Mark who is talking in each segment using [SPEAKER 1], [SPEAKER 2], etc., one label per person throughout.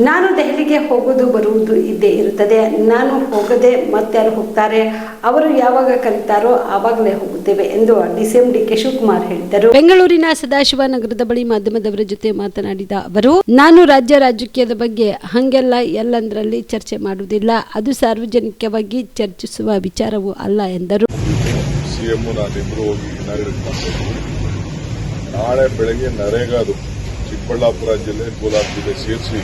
[SPEAKER 1] ನಾನು ದೆಹಲಿಗೆ ಹೋಗೋದು ಬರುವುದು ಇದ್ದೇ ಇರುತ್ತದೆ. ನಾನು ಹೋಗದೆ ಮತ್ತಾರು ಹೋಗ್ತಾರೆ, ಅವರು ಯಾವಾಗ ಕರೀತಾರೋ ಆವಾಗಲೇ ಹೋಗುತ್ತೇವೆ ಎಂದು ಡಿಸಿಎಂ ಡಿಕೆ ಶಿವಕುಮಾರ್ ಹೇಳಿದರು. ಬೆಂಗಳೂರಿನ ಸದಾಶಿವನಗರದ ಬಳಿ ಮಾಧ್ಯಮದವರ ಜೊತೆ ಮಾತನಾಡಿದ ಅವರು, ನಾನು ರಾಜಕೀಯದ ಬಗ್ಗೆ ಹಂಗೆಲ್ಲ ಎಲ್ಲಂದರಲ್ಲಿ ಚರ್ಚೆ ಮಾಡುವುದಿಲ್ಲ. ಅದು ಸಾರ್ವಜನಿಕವಾಗಿ ಚರ್ಚಿಸುವ ವಿಚಾರವೂ ಅಲ್ಲ ಎಂದರು.
[SPEAKER 2] ಸಿಎಂ ನಾನಿಬ್ಬರು ಹೋಗಿ ನಾಳೆ ಬೆಳಗ್ಗೆ ನರೇಗಾದು ಚಿಕ್ಕಬಳ್ಳಾಪುರ ಜಿಲ್ಲೆ ಕೋಲಾರ ಜಿಲ್ಲೆ ಸೇರಿಸಿ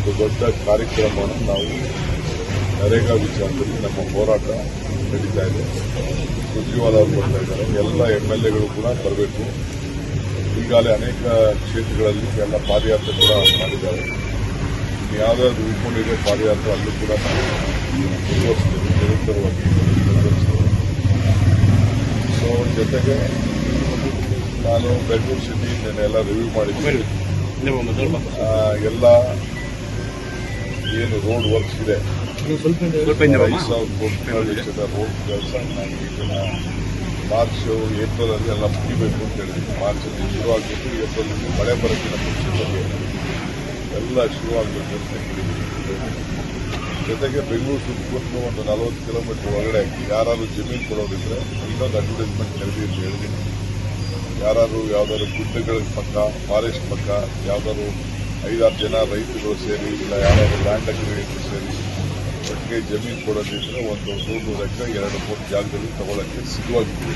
[SPEAKER 2] ಒಂದು ದೊಡ್ಡ ಕಾರ್ಯಕ್ರಮವನ್ನು ನಾವು ನರೇಗಾ ವಿಚಾರದಲ್ಲಿ ನಮ್ಮ ಹೋರಾಟ ನಡೀತಾ ಇದೆ. ಸುರ್ಜೇವಾಲಾ ಅವರು ಬರ್ತಾ ಇದ್ದಾರೆ, ಎಲ್ಲ MLAಗಳು ಕೂಡ ಬರಬೇಕು. ಈಗಾಗಲೇ ಅನೇಕ ಕ್ಷೇತ್ರಗಳಲ್ಲಿ ಎಲ್ಲ ಪಾದಯಾತ್ರೆ ಕೂಡ ಮಾಡಿದ್ದಾರೆ. ಯಾವುದಾದ್ರು ಉಳ್ಕೊಂಡಿದೆ ಪಾದಯಾತ್ರೆ ಅಲ್ಲೂ ಕೂಡ ನಾವು ಮುಂದುವರಿಸ್ತೇವೆ, ನಿರಂತರವಾಗಿ ಮುಂದುವರಿಸ್ತೇವೆ. ಸೊ ಜೊತೆಗೆ ನಾನು ಬೆಂಗಳೂರು ಸಿಟಿ ಎಲ್ಲ ರಿವ್ಯೂ ಮಾಡಿದ್ದೀನಿ. ಎಲ್ಲ ಏನು ರೋಡ್ ವರ್ಕ್ಸ್ ಇದೆ, 5,000 ಕೋಟಿ ವೆಚ್ಚದ ರೋಡ್ ಕೆಲಸ ನಾನು ಇದನ್ನ ಮಾರ್ಚ್ ಏಪ್ರಿಲ್ ಎಲ್ಲ ಮುಗಿಬೇಕು ಅಂತ ಹೇಳಿದ್ದೀನಿ. ಮಾರ್ಚಲ್ಲಿ ಶುರುವಾಗಬೇಕು, ಏಪ್ರಿಲ್ ಮಳೆ ಬರೋಕ್ಕಿಂತ ಮುಂಚಿತವಾಗಿ ಎಲ್ಲ ಶುರುವಾಗಬೇಕು ಅಂತ ಹೇಳಿದ್ದೀನಿ. ಜೊತೆಗೆ ಬೆಂಗಳೂರು ಸುತ್ತಮುತ್ತ ಒಂದು 40 ಕಿಲೋಮೀಟರ್ ಒಳಗಡೆ ಯಾರು ಜಮೀನು ಕೊಡೋದಿದ್ರೆ ಇನ್ನೊಂದು ಅಡ್ವರ್ಟೈಸ್ಮೆಂಟ್ ಕರೆದಿ ಅಂತ ಹೇಳಿದ್ದೀನಿ. ಯಾರು ಯಾವ್ದಾದ್ರು ಗುಡ್ಡಗಳ ಪಕ್ಕ, ಫಾರೆಸ್ಟ್ ಪಕ್ಕ ಯಾವ್ದಾದ್ರು 5-6 ಜನ ರೈತರು ಸೇರಿ, ಇಲ್ಲ ಯಾರಾದ್ರು ಲ್ಯಾಂಡ್ ಅಗ್ರಿಗೇಟರ್ ಸೇರಿ ಒಟ್ಟಿಗೆ ಜಮೀನು ಕೊಡೋದಿದ್ರೆ ಒಂದು 100 ಎಕರೆ 2-3 ಜಾಗದಲ್ಲಿ ತಗೊಳ್ಳೋಕ್ಕೆ ಸಿಗುವಾಗಿದ್ದೀವಿ.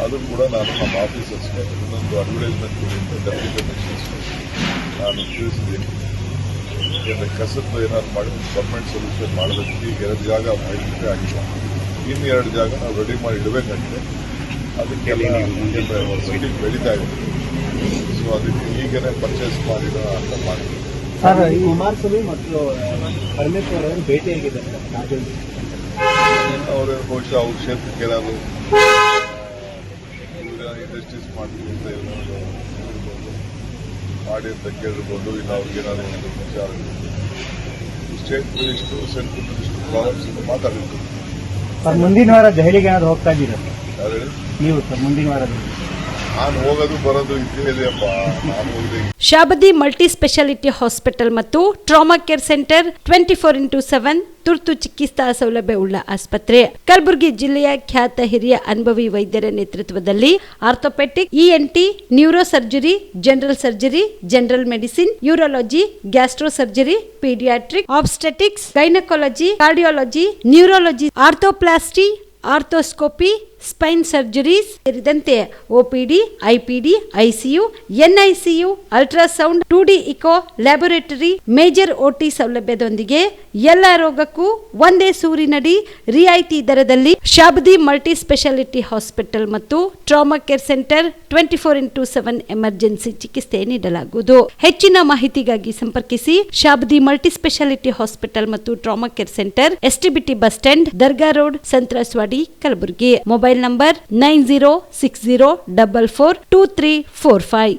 [SPEAKER 2] ಅದು ಕೂಡ ನಾನು ನಮ್ಮ ಆಫೀಸರ್ಸ್ಗೆ ಇನ್ನೊಂದು ಅಡ್ವರ್ಟೈಸ್ಮೆಂಟ್ ಕೊಡಿಂದ ಡೆಪ್ಟಿ ಕಮಿಷನರ್ಸ್ ನಾನು ತಿಳಿಸಿದ್ದೀನಿ. ಯಾಕೆಂದರೆ ಕಸದ್ದು ಏನಾದ್ರು ಮಾಡಿ ಪರ್ಮನೆಂಟ್ ಸೊಲ್ಯೂಷನ್ ಮಾಡೋದಕ್ಕೆ ಈಗ 2 ಜಾಗ ಐಡೆಂಟಿಫೈ ಆಗಿಲ್ಲ, ಇನ್ನು 2 ಜಾಗ ನಾವು ರೆಡಿ ಮಾಡಿ ಇಡಬೇಕಂತೆ. ಅದಕ್ಕೆಲ್ಲ ಬೆಳೀತಾ ಇದೆ. ಸೊ ಅದಕ್ಕೆ ಈಗಲೇ ಪರ್ಚೇಸ್ ಮಾಡಿದ ಅಂತ ಮಾಡಿದ್ರು.
[SPEAKER 3] ಸರ್, ಈ ಕುಮಾರಸ್ವಾಮಿ ಮತ್ತು ಪರಮೇಶ್ವರ್ ಅವರು ಭೇಟಿಯಾಗಿದ್ದಾರೆ
[SPEAKER 2] ಅವರು ಬಹುಶಃ ಅವ್ರ ಕ್ಷೇತ್ರಕ್ಕೆ ಏನಾದ್ರು ಇಂಡಸ್ಟ್ರೀಸ್ ಮಾಡ್ತೀವಿ ಅಂತ ಏನಾದ್ರು ಮಾಡಿ ಅಂತ ಕೇಳಿರ್ಬೋದು. ಇಲ್ಲ ಅವ್ರಿಗೇನಾದ್ರು ಒಂದು ವಿಚಾರ state minister, central minister problems ಇಂದ ಮಾತಾಡಿರ್ತೀವಿ.
[SPEAKER 3] ಸರ್, ಮುಂದಿನ ವಾರ ದೆಹಲಿಗೆ ಏನಾದ್ರು ಹೋಗ್ತಾ ಇದ್ದೀರಾ
[SPEAKER 2] ಯಾರು ಹೇಳಿ?
[SPEAKER 3] ನೀವು ಸರ್ ಮುಂದಿನ ವಾರ
[SPEAKER 2] ನಾನು ಹೋಗೋದು ಬರೋದು ಇದೆಯಪ್ಪ. ನಾನು ಹೋಗಿದೆ.
[SPEAKER 1] ಶಾಬದಿ ಮಲ್ಟಿ ಸ್ಪೆಷಾಲಿಟಿ ಹಾಸ್ಪಿಟಲ್ ಮತ್ತು ಟ್ರಾಮಾ ಕೇರ್ ಸೆಂಟರ್ 24x7 ತುರ್ತು ಚಿಕಿತ್ಸಾ ಸೌಲಭ್ಯವುಳ್ಳ ಆಸ್ಪತ್ರೆ. ಕಲಬುರಗಿ ಜಿಲ್ಲೆಯ ಖ್ಯಾತ ಹಿರಿಯ ಅನುಭವಿ ವೈದ್ಯರ ನೇತೃತ್ವದಲ್ಲಿ orthopaedic, ENT, neuro surgery, general surgery, general medicine, urology, gastro surgery, paediatric, obstetrics, gynaecology, cardiology, neurology, arthroplasty, arthroscopy, spine surgeries ಸೇರಿದಂತೆ OPD, IPD, ICU, NICU, ultrasound, 2D echo, laboratory, major OT ಸೌಲಭ್ಯದೊಂದಿಗೆ ಎಲ್ಲ ರೋಗಕ್ಕೂ ಒಂದೇ ಸೂರಿನಡಿ ರಿಯಾಯಿತಿ ದರದಲ್ಲಿ ಶಾಬದಿ ಮಲ್ಟಿ ಸ್ಪೆಷಾಲಿಟಿ ಹಾಸ್ಪಿಟಲ್ ಮತ್ತು trauma care centre 24x7 emergency ಚಿಕಿತ್ಸೆ ನೀಡಲಾಗುವುದು. ಹೆಚ್ಚಿನ ಮಾಹಿತಿಗಾಗಿ ಸಂಪರ್ಕಿಸಿ ಶಾಬದಿ ಮಲ್ಟಿ ಸ್ಪೆಷಾಲಿಟಿ ಹಾಸ್ಪಿಟಲ್ ಮತ್ತು trauma care centre, STBT bus stand, Dargah road, ಸಂತ್ರಸ್ವಾಡಿ, Kalaburagi. Mobile number 9060442345.